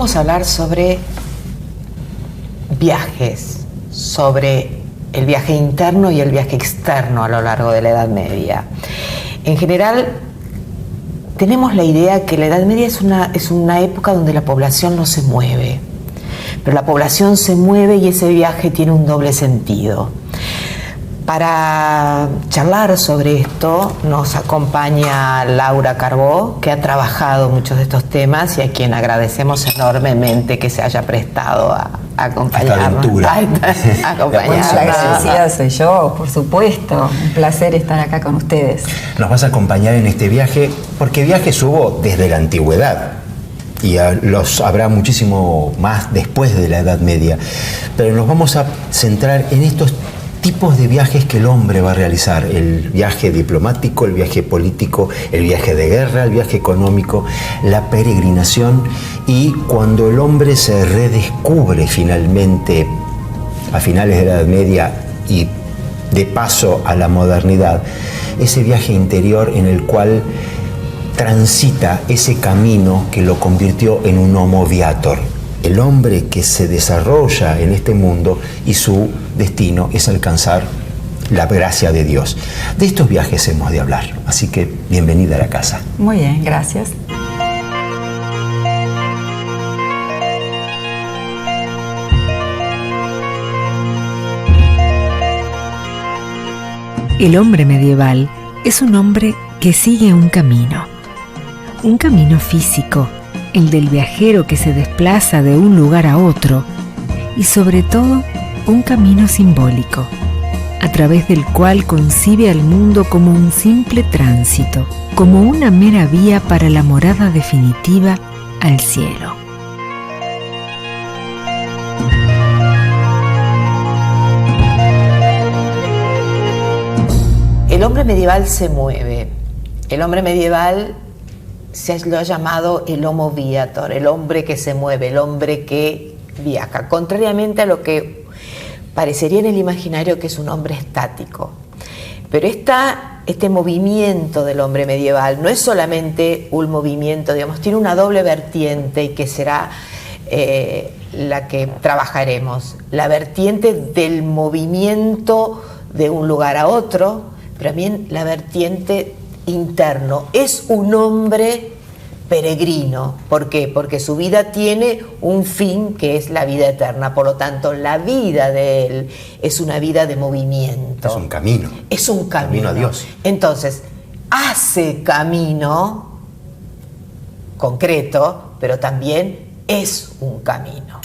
vamos a hablar sobre viajes, sobre el viaje interno y el viaje externo a lo largo de la Edad Media. En general, tenemos la idea que la Edad Media es una época donde la población no se mueve, pero la población se mueve y ese viaje tiene un doble sentido. Para charlar sobre esto nos acompaña Laura Carbó, que ha trabajado muchos de estos temas y a quien agradecemos enormemente que se haya prestado a acompañarnos. La agradecida soy yo, por supuesto. Un placer estar acá con ustedes. Nos vas a acompañar en este viaje, porque viajes hubo desde la antigüedad y los habrá muchísimo más después de la Edad Media. Pero nos vamos a centrar en estos tipos de viajes que el hombre va a realizar: el viaje diplomático, el viaje político, el viaje de guerra, el viaje económico, la peregrinación. Y cuando el hombre se redescubre finalmente a finales de la Edad Media y de paso a la modernidad, ese viaje interior en el cual transita ese camino que lo convirtió en un homo viator, el hombre que se desarrolla en este mundo y su destino es alcanzar la gracia de Dios. De estos viajes hemos de hablar, así que bienvenida a la casa. Muy bien, gracias. El hombre medieval es un hombre que sigue un camino físico, el del viajero que se desplaza de un lugar a otro, y sobre todo un camino simbólico, a través del cual concibe al mundo como un simple tránsito, como una mera vía para la morada definitiva al cielo. El hombre medieval se mueve. El hombre medieval lo ha llamado el homo viator, el hombre que se mueve, el hombre que viaja, contrariamente a lo que parecería en el imaginario que es un hombre estático. Pero este movimiento del hombre medieval no es solamente un movimiento, digamos, tiene una doble vertiente y que será la que trabajaremos. La vertiente del movimiento de un lugar a otro, pero también la vertiente interno. Es un hombre peregrino. ¿Por qué? Porque su vida tiene un fin que es la vida eterna. Por lo tanto, la vida de él es una vida de movimiento. Es un camino. Es un camino. Camino a Dios. Entonces, hace camino concreto, pero también es un camino.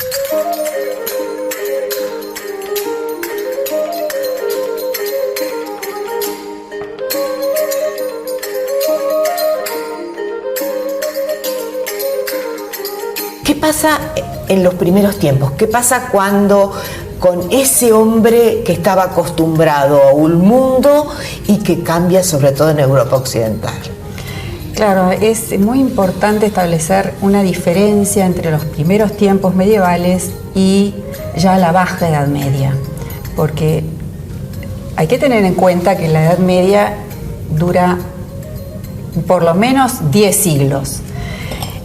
¿Qué pasa en los primeros tiempos? ¿Qué pasa cuando con ese hombre que estaba acostumbrado a un mundo y que cambia sobre todo en Europa Occidental? Claro, es muy importante establecer una diferencia entre los primeros tiempos medievales y ya la baja Edad Media, porque hay que tener en cuenta que la Edad Media dura por lo menos 10 siglos.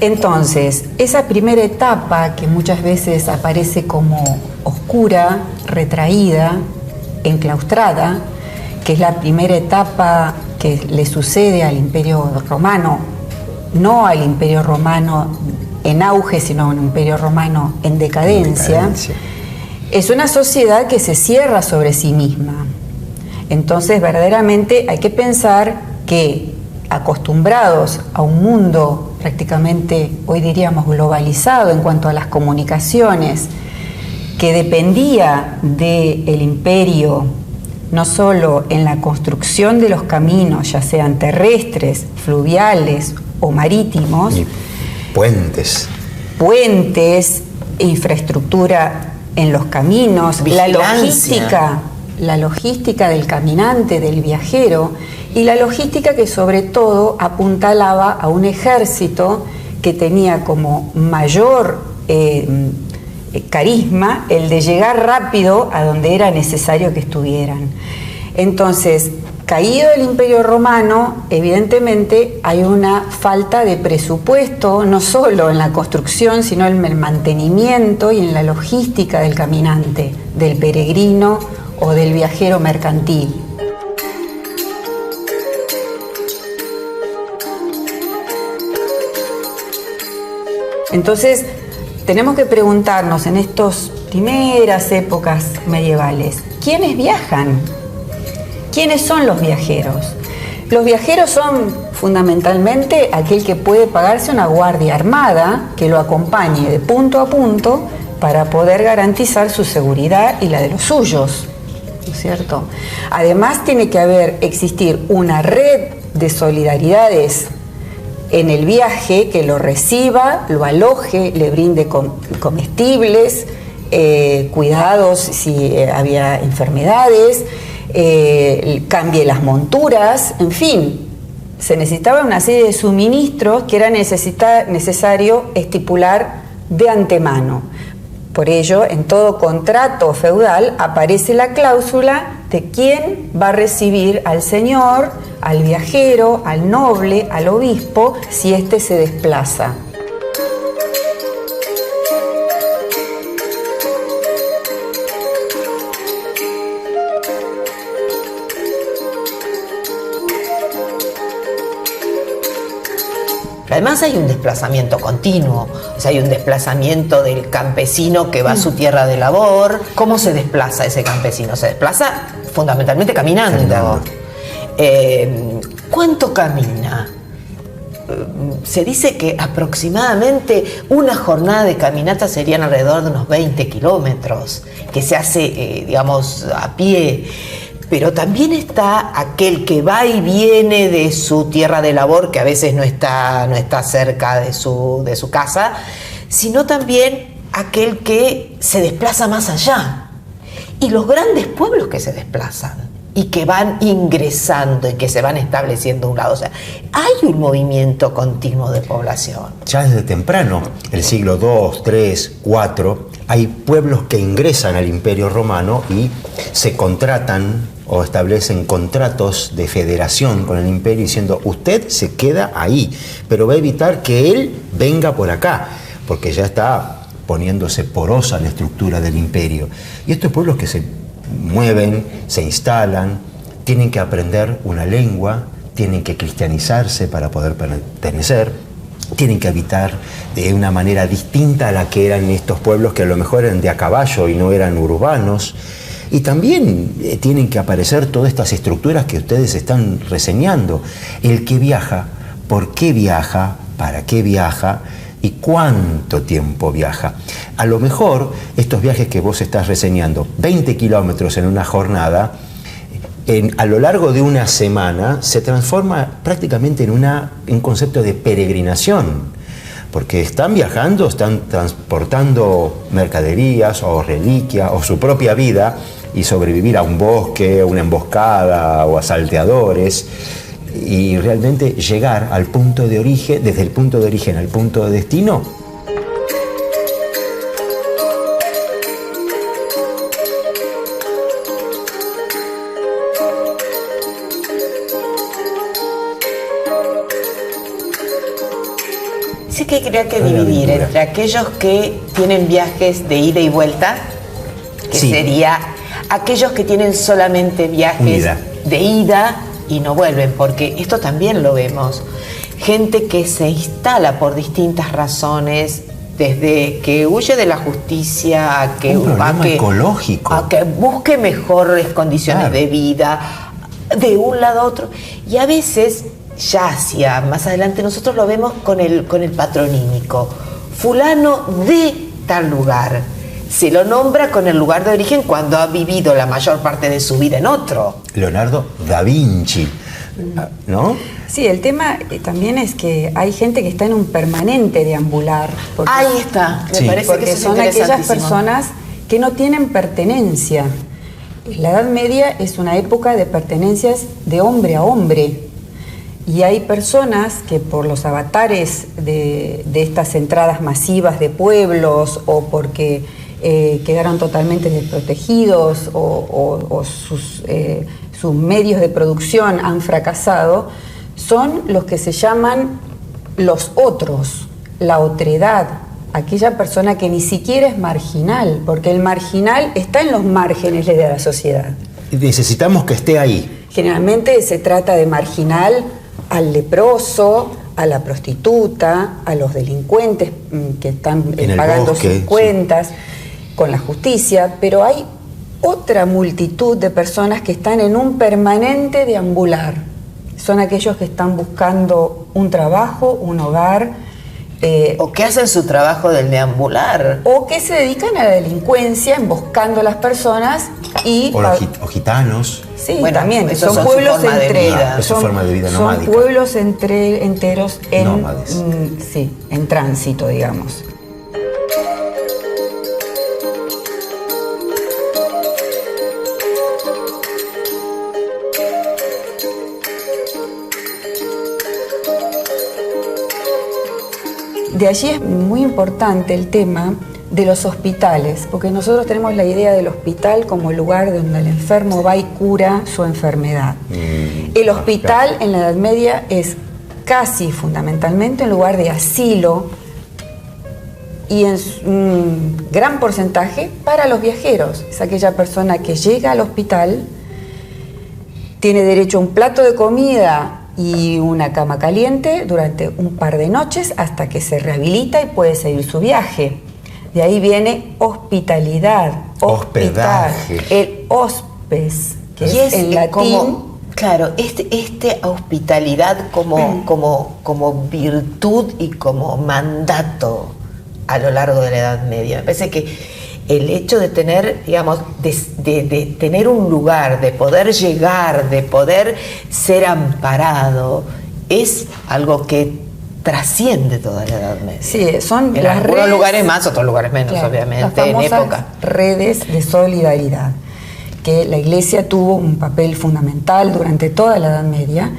Entonces, esa primera etapa que muchas veces aparece como oscura, retraída, enclaustrada, que es la primera etapa que le sucede al Imperio Romano, no al Imperio Romano en auge, sino un Imperio Romano en decadencia, es una sociedad que se cierra sobre sí misma. Entonces, verdaderamente hay que pensar que, acostumbrados a un mundo prácticamente, hoy diríamos, globalizado en cuanto a las comunicaciones, que dependía del imperio no solo en la construcción de los caminos, ya sean terrestres, fluviales o marítimos, y puentes, infraestructura en los caminos, la logística del caminante, del viajero, y la logística que sobre todo apuntalaba a un ejército que tenía como mayor carisma el de llegar rápido a donde era necesario que estuvieran. Entonces, caído el Imperio Romano, evidentemente hay una falta de presupuesto, no solo en la construcción, sino en el mantenimiento y en la logística del caminante, del peregrino o del viajero mercantil. Entonces, tenemos que preguntarnos en estas primeras épocas medievales, ¿quiénes viajan? ¿Quiénes son los viajeros? Los viajeros son fundamentalmente aquel que puede pagarse una guardia armada que lo acompañe de punto a punto para poder garantizar su seguridad y la de los suyos, ¿no es cierto? Además tiene que existir una red de solidaridades en el viaje que lo reciba, lo aloje, le brinde comestibles, cuidados si había enfermedades, cambie las monturas, en fin, se necesitaba una serie de suministros que era necesario estipular de antemano. Por ello, en todo contrato feudal aparece la cláusula de quién va a recibir al señor, al viajero, al noble, al obispo, si éste se desplaza. Además hay un desplazamiento continuo, o sea, hay un desplazamiento del campesino que va a su tierra de labor. ¿Cómo se desplaza ese campesino? Se desplaza fundamentalmente caminando. ¿Cuánto camina? Se dice que aproximadamente una jornada de caminata serían alrededor de unos 20 kilómetros, que se hace, digamos, a pie. Pero también está aquel que va y viene de su tierra de labor, que a veces no está cerca de su casa, sino también aquel que se desplaza más allá. Y los grandes pueblos que se desplazan y que van ingresando y que se van estableciendo a un lado. O sea, hay un movimiento continuo de población. Ya desde temprano, el siglo II, III, IV, hay pueblos que ingresan al Imperio Romano y se contratan o establecen contratos de federación con el imperio diciendo usted se queda ahí, pero va a evitar que él venga por acá, porque ya está poniéndose porosa la estructura del imperio. Y estos pueblos que se mueven, se instalan, tienen que aprender una lengua, tienen que cristianizarse para poder pertenecer, tienen que habitar de una manera distinta a la que eran estos pueblos que a lo mejor eran de a caballo y no eran urbanos. Y también tienen que aparecer todas estas estructuras que ustedes están reseñando. El que viaja, por qué viaja, para qué viaja y cuánto tiempo viaja. A lo mejor estos viajes que vos estás reseñando, 20 kilómetros en una jornada, a lo largo de una semana se transforma prácticamente en un concepto de peregrinación. Porque están viajando, están transportando mercaderías o reliquias o su propia vida y sobrevivir a un bosque, a una emboscada o a salteadores y realmente llegar al punto de origen, desde el punto de origen al punto de destino. Sí que habría que dividir entre aquellos que tienen viajes de ida y vuelta, que sí, sería aquellos que tienen solamente viajes de ida y no vuelven, porque esto también lo vemos. Gente que se instala por distintas razones, desde que huye de la justicia a que, un problema ecológico, a que busque mejores condiciones de vida, de un lado a otro. Y a veces, ya hacia más adelante, nosotros lo vemos con el patronímico. Fulano de tal lugar. Se lo nombra con el lugar de origen cuando ha vivido la mayor parte de su vida en otro. Leonardo da Vinci, ¿no? Sí, el tema también es que hay gente que está en un permanente deambular. Ahí está, me parece que eso son es aquellas personas que no tienen pertenencia. La Edad Media es una época de pertenencias de hombre a hombre. Y hay personas que por los avatares de estas entradas masivas de pueblos o porque quedaron totalmente desprotegidos o sus medios de producción han fracasado, son los que se llaman los otros, la otredad, aquella persona que ni siquiera es marginal, porque el marginal está en los márgenes de la sociedad. Necesitamos que esté ahí. Generalmente se trata de marginal al leproso, a la prostituta, a los delincuentes que están pagando sus cuentas con la justicia, pero hay otra multitud de personas que están en un permanente deambular. Son aquellos que están buscando un trabajo, un hogar. O que hacen su trabajo del deambular. O que se dedican a la delincuencia, emboscando a las personas y... O gitanos. Sí, bueno, también. Son pueblos forma de vida nomádica. Son pueblos enteros nómades. En tránsito, digamos. De allí es muy importante el tema de los hospitales, porque nosotros tenemos la idea del hospital como el lugar donde el enfermo va y cura su enfermedad. El hospital en la Edad Media es casi fundamentalmente un lugar de asilo y en un gran porcentaje para los viajeros. Es aquella persona que llega al hospital, tiene derecho a un plato de comida y una cama caliente durante un par de noches hasta que se rehabilita y puede seguir su viaje. De ahí viene hospitalidad, hospedaje. El hospes, que es en latín. Como, claro, hospitalidad como virtud y como mandato a lo largo de la Edad Media. Me parece que el hecho de tener, digamos, de tener un lugar, de poder llegar, de poder ser amparado, es algo que trasciende toda la Edad Media. Sí, son en las algunos lugares más, otros lugares menos, claro, obviamente, las famosas en época. Redes de solidaridad, que la Iglesia tuvo un papel fundamental durante toda la Edad Media.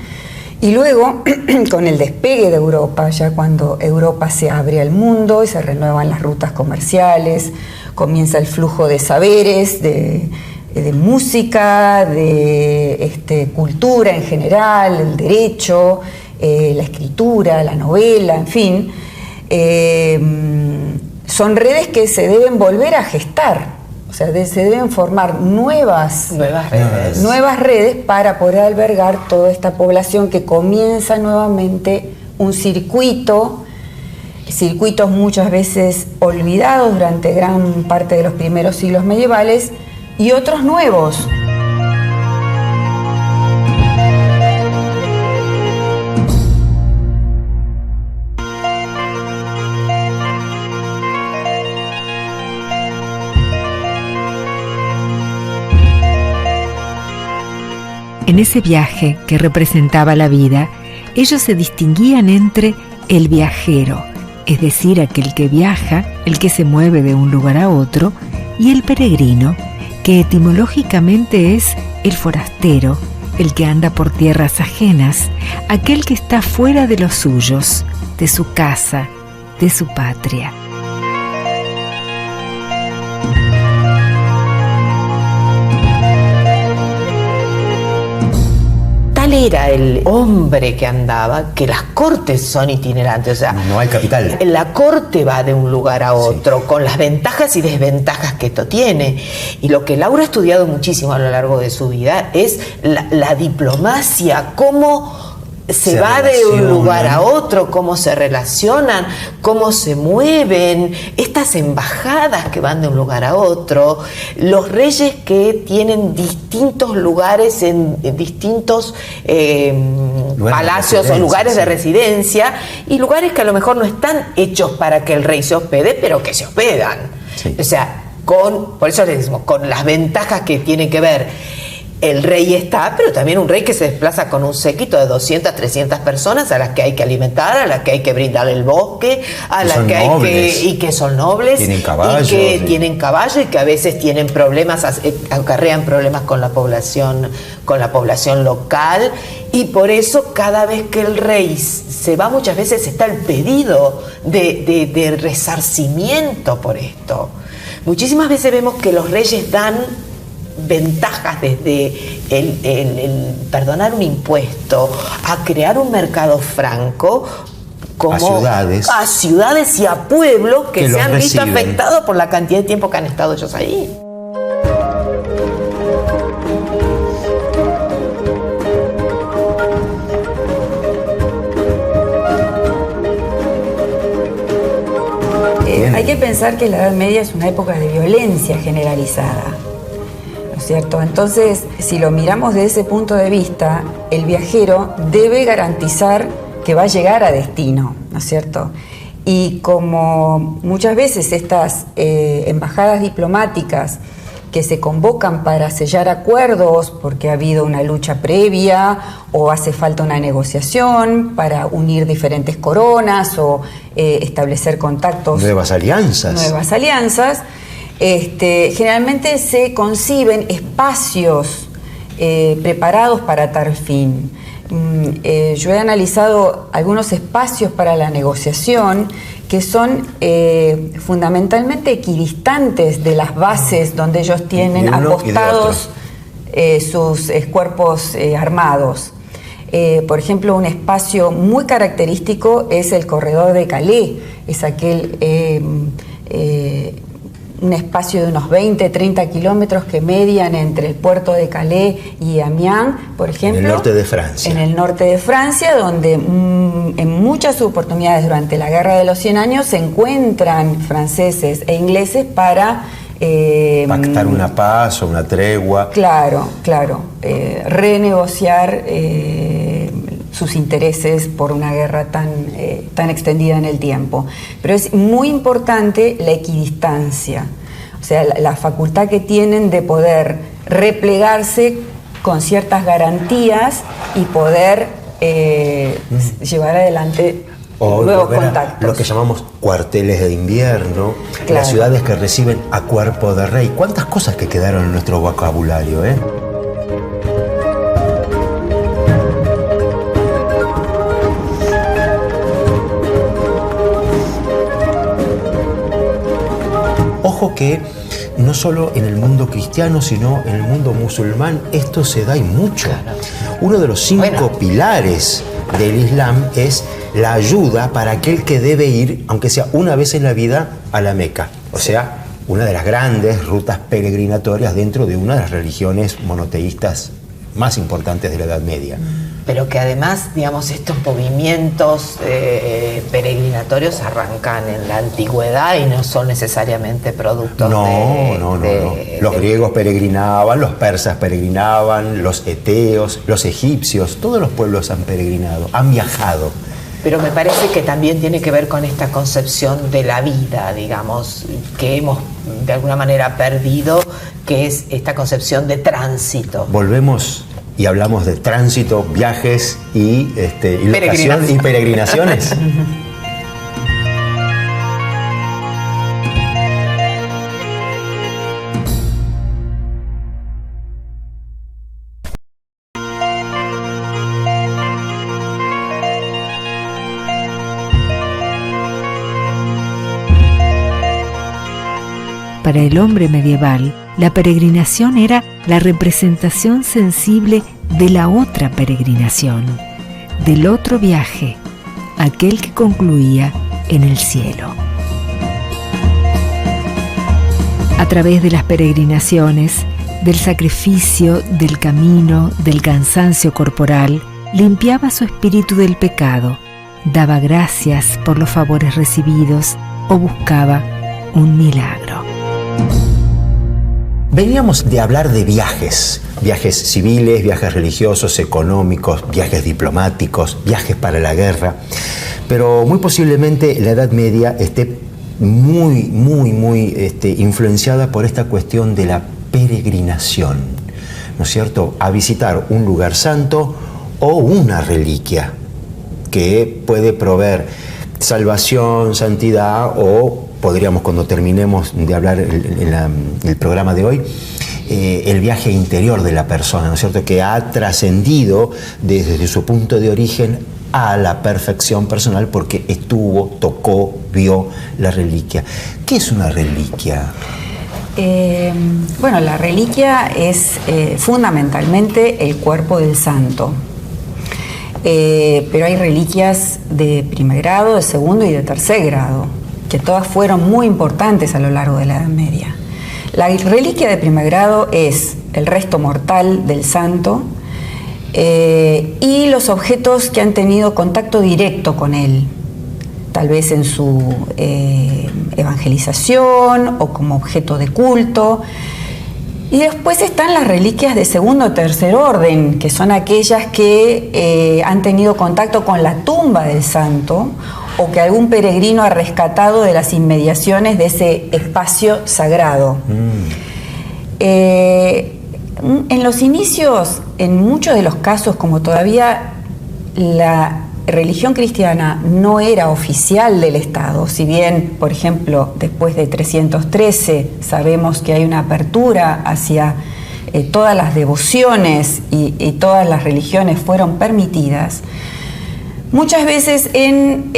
Y luego, con el despegue de Europa, ya cuando Europa se abre al mundo y se renuevan las rutas comerciales, comienza el flujo de saberes, de música, de cultura en general, el derecho, la escritura, la novela, en fin. Son redes que se deben volver a gestar. O sea, se deben formar nuevas redes para poder albergar toda esta población que comienza nuevamente un circuitos muchas veces olvidados durante gran parte de los primeros siglos medievales y otros nuevos. En ese viaje que representaba la vida, ellos se distinguían entre el viajero, es decir, aquel que viaja, el que se mueve de un lugar a otro, y el peregrino, que etimológicamente es el forastero, el que anda por tierras ajenas, aquel que está fuera de los suyos, de su casa, de su patria. Era el hombre que andaba, que las cortes son itinerantes, o sea, no hay capital. La corte va de un lugar a otro, sí, con las ventajas y desventajas que esto tiene. Y lo que Laura ha estudiado muchísimo a lo largo de su vida es la diplomacia, cómo se va de un lugar a otro, cómo se relacionan, cómo se mueven, estas embajadas que van de un lugar a otro, los reyes que tienen distintos lugares en distintos palacios o lugares de residencia, y lugares que a lo mejor no están hechos para que el rey se hospede, pero que se hospedan. Sí. O sea, por eso les decimos, con las ventajas que tienen que ver. El rey está, pero también un rey que se desplaza con un séquito de 200, 300 personas a las que hay que alimentar, a las que hay que brindar el bosque, a las que hay que... Y que son nobles. Tienen caballos. Y que tienen caballo y que a veces tienen problemas, acarrean problemas con la población local. Y por eso cada vez que el rey se va, muchas veces está el pedido de resarcimiento por esto. Muchísimas veces vemos que los reyes dan ventajas desde el perdonar un impuesto a crear un mercado franco, como a ciudades y a pueblos que se han visto reciben. afectados por la cantidad de tiempo que han estado ellos ahí. Hay que pensar que la Edad Media es una época de violencia generalizada, ¿no es cierto? Entonces, si lo miramos desde ese punto de vista, el viajero debe garantizar que va a llegar a destino, ¿no es cierto? Y como muchas veces estas embajadas diplomáticas que se convocan para sellar acuerdos porque ha habido una lucha previa o hace falta una negociación para unir diferentes coronas o establecer contactos. Nuevas alianzas. Generalmente se conciben espacios preparados para tal fin. Yo he analizado algunos espacios para la negociación que son fundamentalmente equidistantes de las bases donde ellos tienen apostados sus cuerpos armados. Por ejemplo, un espacio muy característico es el corredor de Calais, es aquel un espacio de unos 20-30 kilómetros que median entre el puerto de Calais y Amiens, por ejemplo. En el norte de Francia. En el norte de Francia, donde en muchas oportunidades durante la Guerra de los 100 Años se encuentran franceses e ingleses para pactar una paz o una tregua. Claro, renegociar sus intereses por una guerra tan extendida en el tiempo. Pero es muy importante la equidistancia, o sea, la facultad que tienen de poder replegarse con ciertas garantías y poder llevar adelante nuevos contactos. Lo que llamamos cuarteles de invierno, Claro. Las ciudades que reciben a cuerpo de rey. ¿Cuántas cosas que quedaron en nuestro vocabulario, eh? Ojo que no solo en el mundo cristiano, sino en el mundo musulmán, esto se da y mucho. Claro. Uno de los 5 pilares del Islam es la ayuda para aquel que debe ir, aunque sea una vez en la vida, a la Meca. O sea, una de las grandes rutas peregrinatorias dentro de una de las religiones monoteístas más importantes de la Edad Media. Pero que además, digamos, estos movimientos peregrinatorios arrancan en la antigüedad y no son necesariamente productos No. Los griegos peregrinaban, los persas peregrinaban, los eteos, los egipcios, todos los pueblos han peregrinado, han viajado. Pero me parece que también tiene que ver con esta concepción de la vida, digamos, que hemos de alguna manera perdido, que es esta concepción de tránsito. Volvemos y hablamos de tránsito, viajes y locación y peregrinaciones. Para el hombre medieval, la peregrinación era la representación sensible de la otra peregrinación, del otro viaje, aquel que concluía en el cielo. A través de las peregrinaciones, del sacrificio, del camino, del cansancio corporal, limpiaba su espíritu del pecado, daba gracias por los favores recibidos o buscaba un milagro. Veníamos de hablar de viajes civiles, viajes religiosos, económicos, viajes diplomáticos, viajes para la guerra, pero muy posiblemente la Edad Media esté muy influenciada por esta cuestión de la peregrinación, ¿no es cierto? A visitar un lugar santo o una reliquia que puede proveer salvación, santidad o podríamos, cuando terminemos de hablar el programa de hoy, el viaje interior de la persona, ¿no es cierto?, que ha trascendido desde su punto de origen a la perfección personal porque estuvo, tocó, vio la reliquia. ¿Qué es una reliquia? Bueno, la reliquia es fundamentalmente el cuerpo del santo. Pero hay reliquias de primer grado, de segundo y de tercer grado, que todas fueron muy importantes a lo largo de la Edad Media. La reliquia de primer grado es el resto mortal del santo y los objetos que han tenido contacto directo con él, tal vez en su evangelización o como objeto de culto. Y después están las reliquias de segundo o tercer orden, que son aquellas que han tenido contacto con la tumba del santo o que algún peregrino ha rescatado de las inmediaciones de ese espacio sagrado. En los inicios, en muchos de los casos, como todavía la religión cristiana no era oficial del Estado, si bien, por ejemplo, después de 313 sabemos que hay una apertura hacia todas las devociones y todas las religiones fueron permitidas, muchas veces en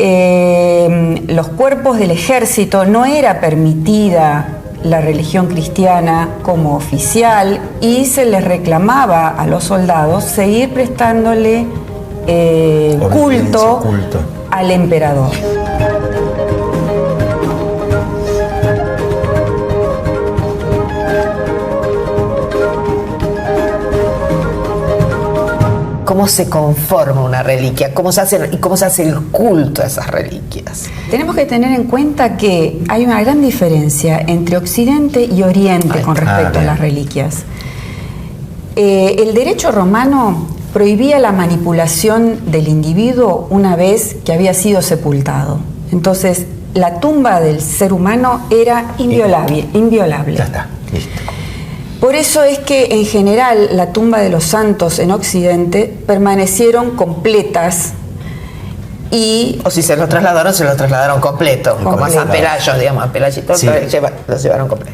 los cuerpos del ejército no era permitida la religión cristiana como oficial y se les reclamaba a los soldados seguir prestándole culto al emperador. ¿Cómo se conforma una reliquia? ¿Cómo se hace el culto a esas reliquias? Tenemos que tener en cuenta que hay una gran diferencia entre Occidente y Oriente con respecto a las reliquias. El derecho romano prohibía la manipulación del individuo una vez que había sido sepultado. Entonces, la tumba del ser humano era inviolable. Ya está, listo. Por eso es que, en general, la tumba de los santos en Occidente permanecieron completas y... O si se lo trasladaron completo. Como a San Pelayo, digamos, a Pelayito sí. Lo llevaron completo.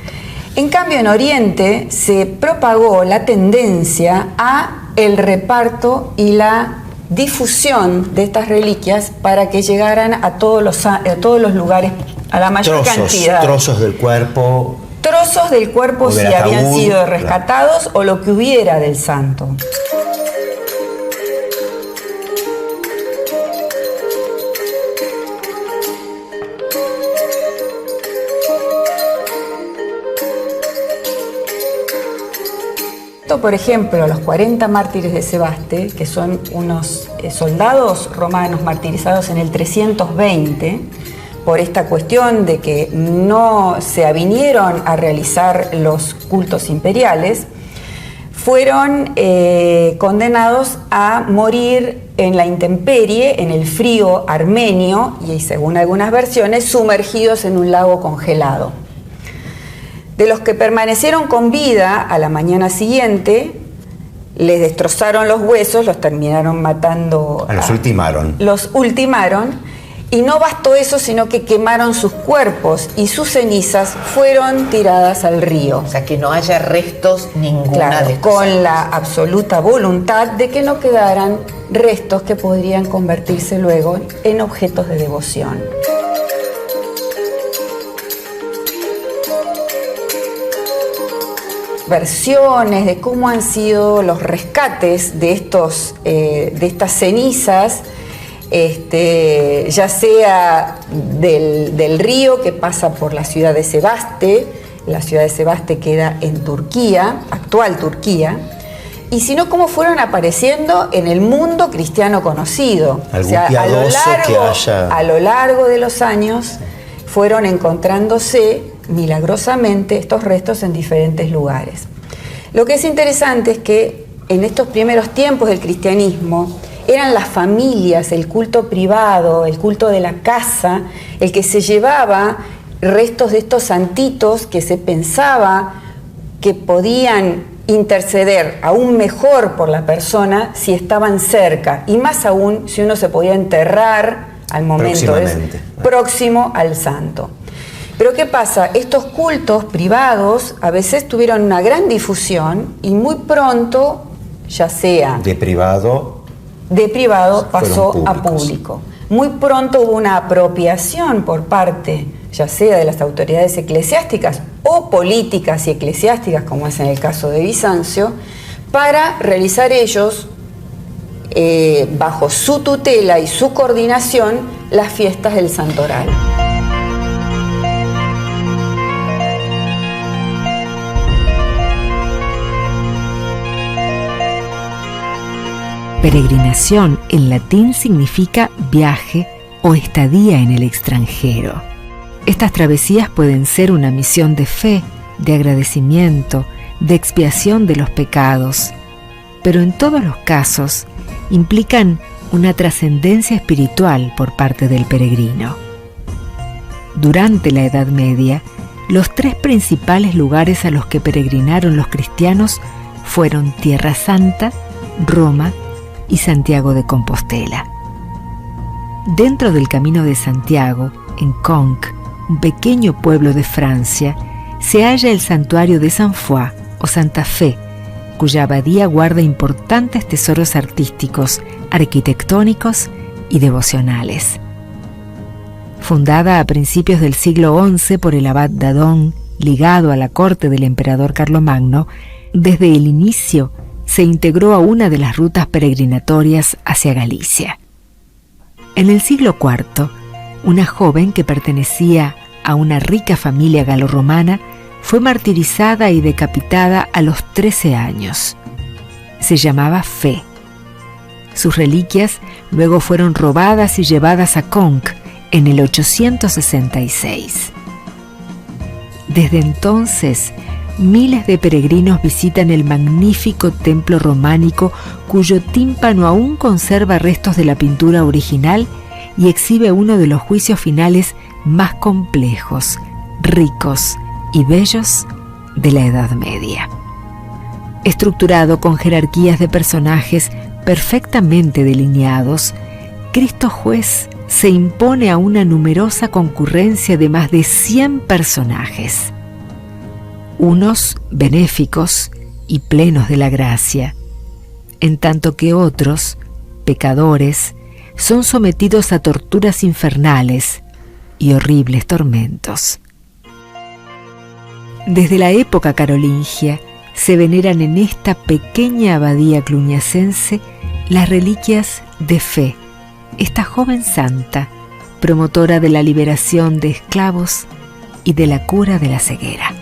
En cambio, en Oriente se propagó la tendencia a el reparto y la difusión de estas reliquias para que llegaran a todos los lugares, a la mayor cantidad. Trozos del cuerpo. Trozos del cuerpo si habían sido rescatados o lo que hubiera del santo. Por ejemplo, los 40 mártires de Sebaste, que son unos soldados romanos martirizados en el 320, por esta cuestión de que no se avinieron a realizar los cultos imperiales, fueron condenados a morir en la intemperie, en el frío armenio, y según algunas versiones, sumergidos en un lago congelado. De los que permanecieron con vida, a la mañana siguiente, les destrozaron los huesos, los terminaron matando. Los ultimaron, y no bastó eso, sino que quemaron sus cuerpos y sus cenizas fueron tiradas al río. O sea, que no haya restos ninguna claro, de con la absoluta voluntad de que no quedaran restos que podrían convertirse luego en objetos de devoción. Versiones de cómo han sido los rescates de estas cenizas, ya sea del río que pasa por la ciudad de Sebaste. La ciudad de Sebaste queda en Turquía, actual Turquía, y sino cómo fueron apareciendo en el mundo cristiano conocido. O sea, a lo largo de los años fueron encontrándose milagrosamente estos restos en diferentes lugares. Lo que es interesante es que en estos primeros tiempos del cristianismo eran las familias, el culto privado, el culto de la casa, el que se llevaba restos de estos santitos que se pensaba que podían interceder aún mejor por la persona si estaban cerca, y más aún si uno se podía enterrar al momento próximo al santo. Pero ¿qué pasa? Estos cultos privados a veces tuvieron una gran difusión y muy pronto, ya sea de privado pasó a público. Muy pronto hubo una apropiación por parte ya sea de las autoridades eclesiásticas o políticas y eclesiásticas, como es en el caso de Bizancio, para realizar ellos, bajo su tutela y su coordinación, las fiestas del Santoral. Peregrinación en latín significa viaje o estadía en el extranjero. Estas travesías pueden ser una misión de fe, de agradecimiento, de expiación de los pecados, pero en todos los casos implican una trascendencia espiritual por parte del peregrino. Durante la Edad Media, los 3 principales lugares a los que peregrinaron los cristianos fueron Tierra Santa, Roma y Santiago de Compostela. Dentro del Camino de Santiago, en Conques, un pequeño pueblo de Francia, se halla el santuario de Saint Foy o Santa Fe, cuya abadía guarda importantes tesoros artísticos, arquitectónicos y devocionales. Fundada a principios del siglo XI por el abad Dadon, ligado a la corte del emperador Carlomagno, desde el inicio se integró a una de las rutas peregrinatorias hacia Galicia. En el siglo IV, una joven que pertenecía a una rica familia galorromana fue martirizada y decapitada a los 13 años. Se llamaba Fe. Sus reliquias luego fueron robadas y llevadas a Conques en el 866. Desde entonces, miles de peregrinos visitan el magnífico templo románico cuyo tímpano aún conserva restos de la pintura original y exhibe uno de los juicios finales más complejos, ricos y bellos de la Edad Media. Estructurado con jerarquías de personajes perfectamente delineados, Cristo Juez se impone a una numerosa concurrencia de más de 100 personajes, unos benéficos y plenos de la gracia, en tanto que otros, pecadores, son sometidos a torturas infernales y horribles tormentos. Desde la época carolingia se veneran en esta pequeña abadía cluniacense las reliquias de Fe, esta joven santa, promotora de la liberación de esclavos y de la cura de la ceguera.